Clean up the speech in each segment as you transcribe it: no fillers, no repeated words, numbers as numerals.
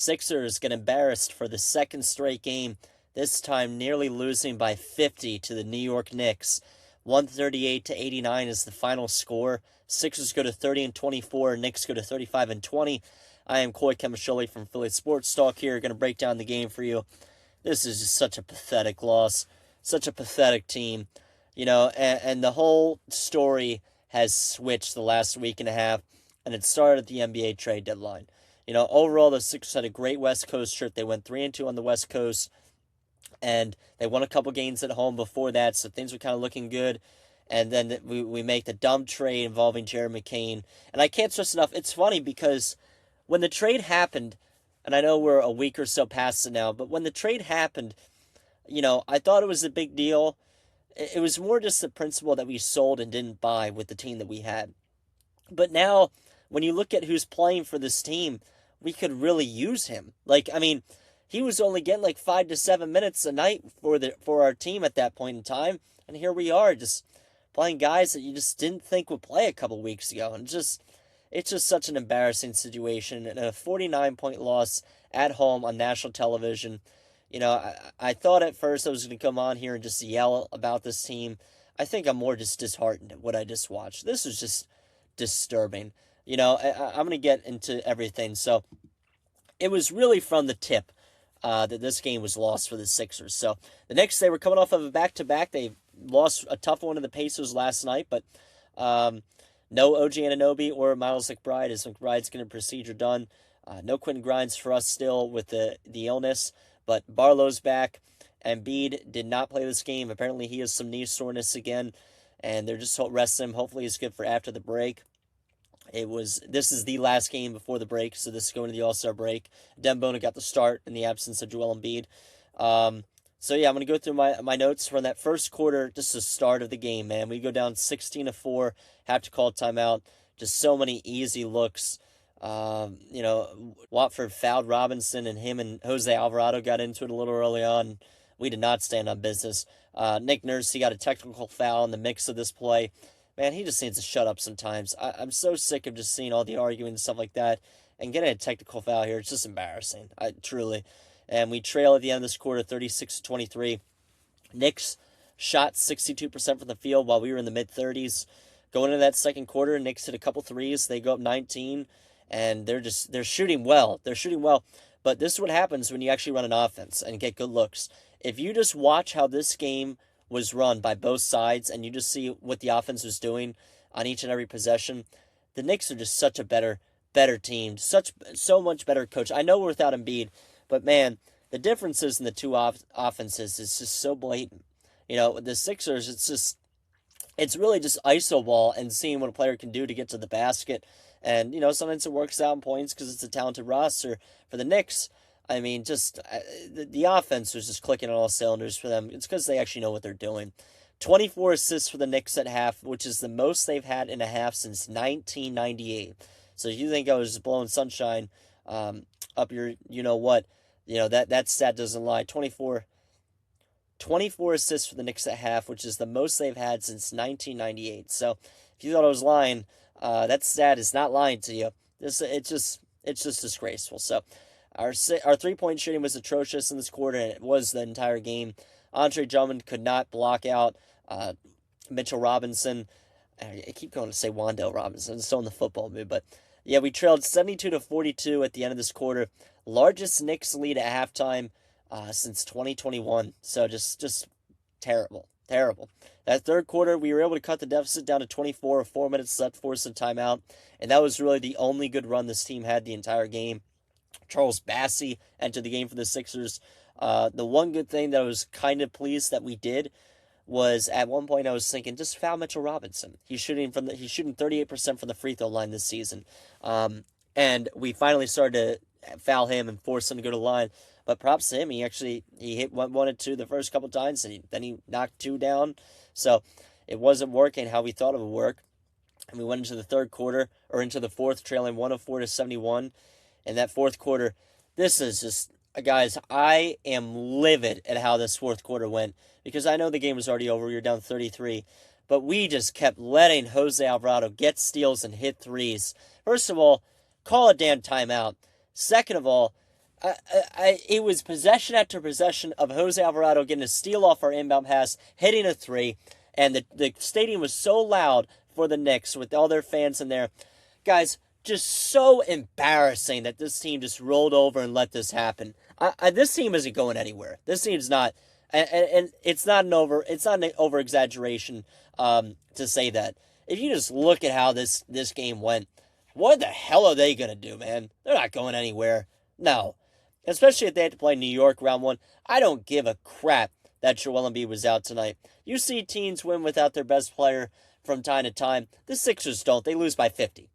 Sixers get embarrassed for the second straight game, this time nearly losing by 50 to the New York Knicks. 138-89 is the final score. Sixers go to 30-24, Knicks go to 35-20. I am Coy Camiscioli from Philly Sports Talk here, going to break down the game for you. This is just such a pathetic loss, such a pathetic team, and the whole story has switched the last week and a half, and it started at the NBA trade deadline. Overall, the Sixers had a great West Coast trip. They went 3-2 on the West Coast, and they won a couple games at home before that, so things were kind of looking good. And then we make the dumb trade involving Jared McCain. And I can't stress enough, it's funny because when the trade happened, and I know we're a week or so past it now, but when the trade happened, I thought it was a big deal. It was more just the principle that we sold and didn't buy with the team that we had. But now, when you look at who's playing for this team, we could really use him. He was only getting like 5 to 7 minutes a night for our team at that point in time, and here we are just playing guys that you just didn't think would play a couple weeks ago, and it's just such an embarrassing situation, and a 49-point loss at home on national television. I thought at first I was going to come on here and just yell about this team. I think I'm more just disheartened at what I just watched. This was just disturbing. I'm going to get into everything. So it was really from the tip that this game was lost for the Sixers. So the Knicks, they were coming off of a back-to-back. They lost a tough one to the Pacers last night, but no OG Anunoby or Miles McBride, as McBride's getting a procedure done. No Quentin Grimes for us still with the illness, but Barlow's back. Embiid did not play this game. Apparently he has some knee soreness again, and they're just resting him. Hopefully he's good for after the break. This is the last game before the break, so this is going to the All-Star break. Dembona got the start in the absence of Joel Embiid. I'm going to go through my notes from that first quarter, just the start of the game, man. We go down 16-4, have to call timeout. Just so many easy looks. Watford fouled Robinson, and him and Jose Alvarado got into it a little early on. We did not stand on business. Nick Nurse, he got a technical foul in the mix of this play. Man, he just needs to shut up sometimes. I'm so sick of just seeing all the arguing and stuff like that, and getting a technical foul here, it's just embarrassing. Truly. And we trail at the end of this quarter, 36-23. Knicks shot 62% from the field while we were in the mid-30s. Going into that second quarter, Knicks hit a couple threes. They go up 19, and they're shooting well. They're shooting well. But this is what happens when you actually run an offense and get good looks. If you just watch how this game was run by both sides, and you just see what the offense was doing on each and every possession, the Knicks are just such a better team, so much better coach. I know we're without Embiid, but man, the differences in the two offenses is just so blatant. The Sixers, it's really just iso ball and seeing what a player can do to get to the basket, and sometimes it works out in points because it's a talented roster. For the Knicks, the offense was just clicking on all cylinders for them. It's because they actually know what they're doing. 24 assists for the Knicks at half, which is the most they've had in a half since 1998. So if you think I was just blowing sunshine up your you-know-what, that stat doesn't lie. 24 assists for the Knicks at half, which is the most they've had since 1998. So if you thought I was lying, that stat is not lying to you. It's just disgraceful. So Our three-point shooting was atrocious in this quarter, and it was the entire game. Andre Drummond could not block out Mitchell Robinson. I keep going to say Wandale Robinson. I'm still in the football mood, but yeah, we trailed 72-42 at the end of this quarter. Largest Knicks lead at halftime since 2021. So just terrible. That third quarter, we were able to cut the deficit down to 24 with 4 minutes left, forced a timeout, and that was really the only good run this team had the entire game. Charles Bassey entered the game for the Sixers. The one good thing that I was kind of pleased that we did was at one point I was thinking, just foul Mitchell Robinson. He's shooting 38% from the free throw line this season. And we finally started to foul him and force him to go to the line. But props to him, he hit one and two the first couple times, and then he knocked two down. So it wasn't working how we thought it would work. And we went into the third quarter, or into the fourth, trailing 104-71. In that fourth quarter, this is just, guys, I am livid at how this fourth quarter went, because I know the game was already over. We were down 33, but we just kept letting Jose Alvarado get steals and hit threes. First of all, call a damn timeout. Second of all, It was possession after possession of Jose Alvarado getting a steal off our inbound pass, hitting a three, and the stadium was so loud for the Knicks with all their fans in there. Guys, just so embarrassing that this team just rolled over and let this happen. This team isn't going anywhere. This team's not, and it's not an over exaggeration to say that. If you just look at how this game went, what the hell are they gonna do, man? They're not going anywhere. No. Especially if they had to play New York round one. I don't give a crap that Joel Embiid was out tonight. You see teams win without their best player from time to time. The Sixers don't. They lose by 50.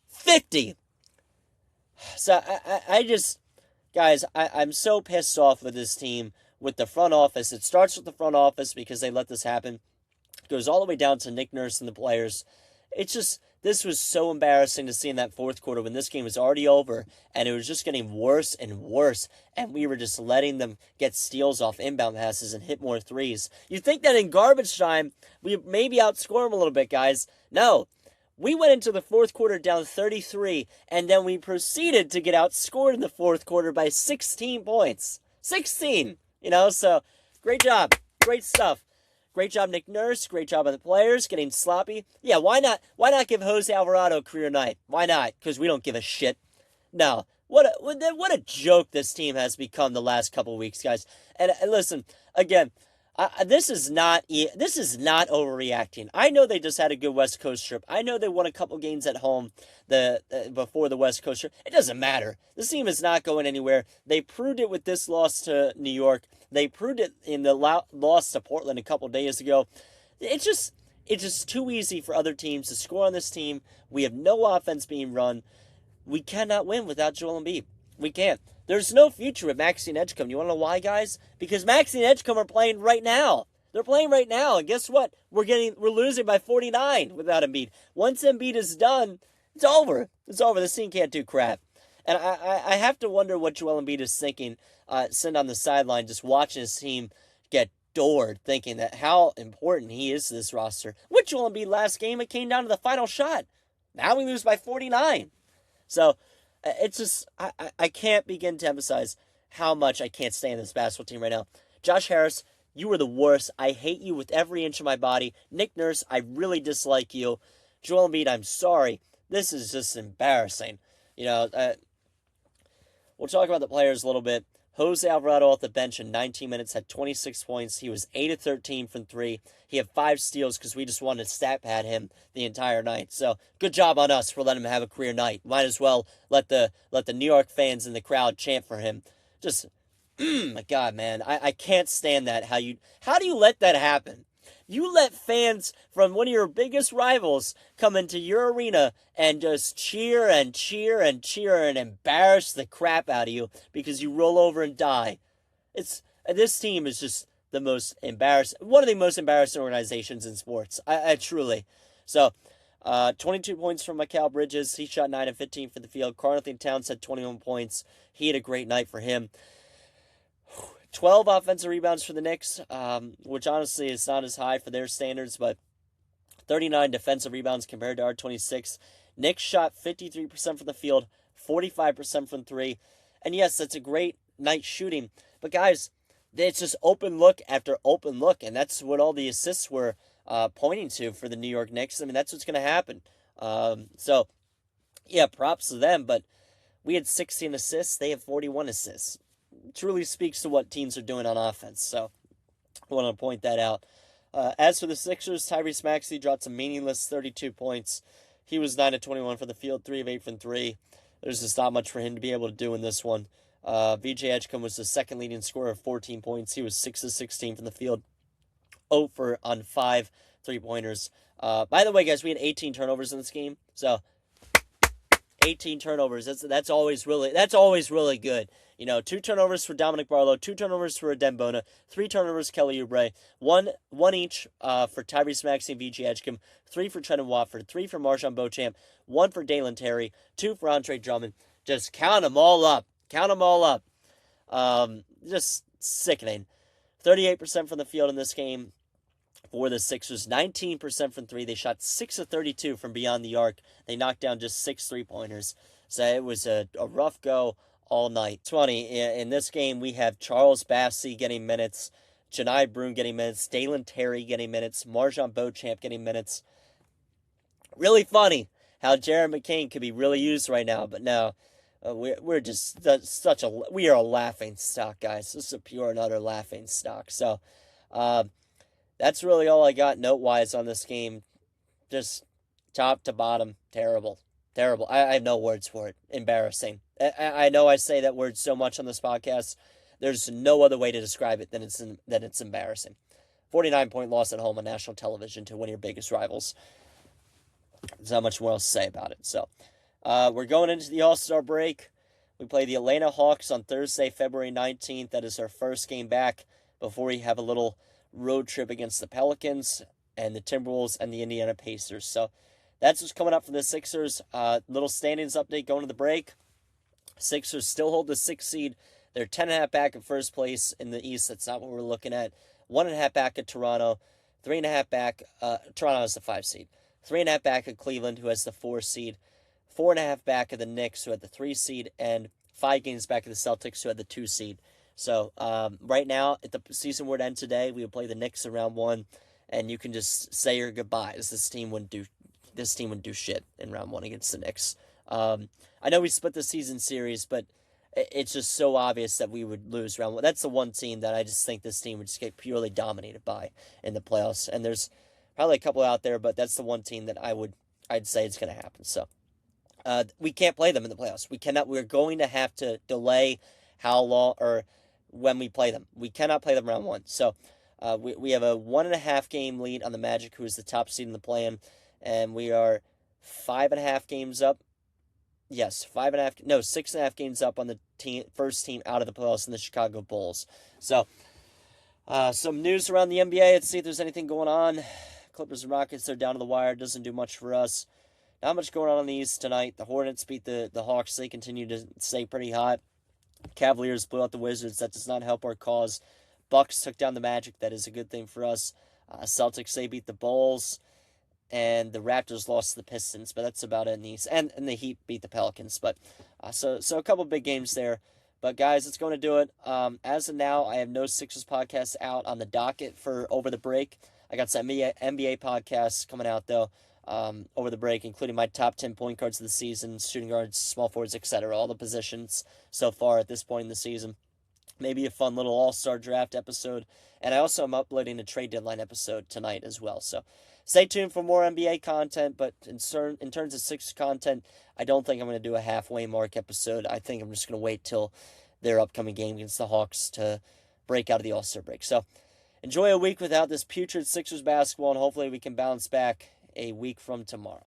50! So I just, guys, I'm so pissed off with this team, with the front office. It starts with the front office because they let this happen. It goes all the way down to Nick Nurse and the players. It's just, this was so embarrassing to see in that fourth quarter when this game was already over and it was just getting worse and worse, and we were just letting them get steals off inbound passes and hit more threes. You think that in garbage time we maybe outscore them a little bit, guys? No. We went into the fourth quarter down 33, and then we proceeded to get outscored in the fourth quarter by 16 points. 16! So great job. Great stuff. Great job, Nick Nurse. Great job on the players, getting sloppy. Yeah, why not? Why not give Jose Alvarado a career night? Why not? Because we don't give a shit. No. What a joke this team has become the last couple of weeks, guys. And listen, again, this is not overreacting. I know they just had a good West Coast trip. I know they won a couple games at home before the West Coast trip. It doesn't matter. This team is not going anywhere. They proved it with this loss to New York. They proved it in the loss to Portland a couple days ago. It's just too easy for other teams to score on this team. We have no offense being run. We cannot win without Joel Embiid. We can't. There's no future with Maxey and Edgecombe. You want to know why, guys? Because Maxey and Edgecombe are playing right now. They're playing right now, and guess what? We're losing by 49 without Embiid. Once Embiid is done, it's over. It's over. This team can't do crap. And I have to wonder what Joel Embiid is thinking, sitting on the sideline, just watching his team get doored, thinking that how important he is to this roster. With Joel Embiid last game, it came down to the final shot. Now we lose by 49. So it's just, I can't begin to emphasize how much I can't stand this basketball team right now. Josh Harris, you were the worst. I hate you with every inch of my body. Nick Nurse, I really dislike you. Joel Embiid, I'm sorry. This is just embarrassing. We'll talk about the players a little bit. Jose Alvarado off the bench in 19 minutes had 26 points. He was 8 of 13 from 3. He had 5 steals because we just wanted to stat pad him the entire night. So good job on us for letting him have a career night. Might as well let the New York fans in the crowd chant for him. Just, my God, man, I can't stand that. How do you let that happen? You let fans from one of your biggest rivals come into your arena and just cheer and cheer and cheer and embarrass the crap out of you because you roll over and die. This team is just one of the most embarrassing organizations in sports. I truly. So, 22 points from Mikal Bridges. He shot 9 of 15 for the field. Karl-Anthony Towns had 21 points. He had a great night for him. 12 offensive rebounds for the Knicks, which honestly is not as high for their standards, but 39 defensive rebounds compared to our 26. Knicks shot 53% from the field, 45% from 3. And yes, that's a great night shooting. But guys, it's just open look after open look, and that's what all the assists were pointing to for the New York Knicks. I mean, that's what's going to happen. So, yeah, props to them, but we had 16 assists. They have 41 assists. Truly speaks to what teams are doing on offense. So I want to point that out. As for the Sixers, Tyrese Maxey dropped a meaningless 32 points. He was 9 of 21 for the field, 3 of 8 from 3. There's just not much for him to be able to do in this one. VJ Edgecombe was the second leading scorer of 14 points. He was 6 of 16 from the field, 0 on 5 3-pointers. By the way, guys, we had 18 turnovers in this game. So 18 turnovers. That's always really good. 2 turnovers for Dominic Barlow, 2 turnovers for Dembona, 3 turnovers Kelly Oubre, one each for Tyrese Maxey and VJ Edgecombe, 3 for Trendon Watford, 3 for Marshawn Beauchamp, 1 for Dalen Terry, 2 for Andre Drummond. Just count them all up. Just sickening. 38% from the field in this game for the Sixers, 19% from 3. They shot 6 of 32 from beyond the arc. They knocked down just 6 3-pointers. So it was a rough go all night. It's funny, in this game, we have Charles Bassey getting minutes, Janai Broome getting minutes, Dalen Terry getting minutes, Marjon Beauchamp getting minutes. Really funny how Jared McCain could be really used right now, but no, we're just we are a laughing stock, guys. This is a pure and utter laughing stock. So, that's really all I got note-wise on this game. Just top to bottom, terrible. Terrible. I have no words for it. Embarrassing. I know I say that word so much on this podcast. There's no other way to describe it than it's embarrassing. 49-point loss at home on national television to one of your biggest rivals. There's not much more else to say about it. So, we're going into the All-Star break. We play the Atlanta Hawks on Thursday, February 19th. That is our first game back before we have a little road trip against the Pelicans and the Timberwolves and the Indiana Pacers. So, that's what's coming up for the Sixers. Little standings update going to the break. Sixers still hold the 6th seed. They're 10.5 back in first place in the East. That's not what we're looking at. 1.5 back at Toronto. 3.5 back. Toronto has the 5 seed. 3.5 back at Cleveland, who has the 4 seed. 4.5 back at the Knicks, who had the 3 seed. And 5 games back at the Celtics, who had the 2 seed. So right now, if the season were to end today, we would play the Knicks in round 1. And you can just say your goodbyes. This team wouldn't do shit in round 1 against the Knicks. I know we split the season series, but it's just so obvious that we would lose round 1. That's the one team that I just think this team would just get purely dominated by in the playoffs. And there's probably a couple out there, but that's the one team that I'd say it's going to happen. So we can't play them in the playoffs. We cannot. We're going to have to delay how long or when we play them. We cannot play them round 1. So we have a 1.5 game lead on the Magic, who is the top seed in the play-in. And we are 5.5 games up. Yes, 6.5 games up on the first team out of the playoffs in the Chicago Bulls. So, some news around the NBA. Let's see if there's anything going on. Clippers and Rockets are down to the wire. Doesn't do much for us. Not much going on the East tonight. The Hornets beat the Hawks. They continue to stay pretty hot. Cavaliers blew out the Wizards. That does not help our cause. Bucks took down the Magic. That is a good thing for us. Celtics, they beat the Bulls. And the Raptors lost to the Pistons, but that's about it in the East. And the Heat beat the Pelicans. But so a couple big games there. But guys, it's going to do it. As of now, I have no Sixers podcasts out on the docket for over the break. I got some NBA podcasts coming out though over the break, including my top 10 point guards of the season, shooting guards, small forwards, etc. All the positions so far at this point in the season. Maybe a fun little all-star draft episode. And I also am uploading a trade deadline episode tonight as well. So stay tuned for more NBA content, but in terms of Sixers content, I don't think I'm going to do a halfway mark episode. I think I'm just going to wait till their upcoming game against the Hawks to break out of the All-Star break. So enjoy a week without this putrid Sixers basketball, and hopefully we can bounce back a week from tomorrow.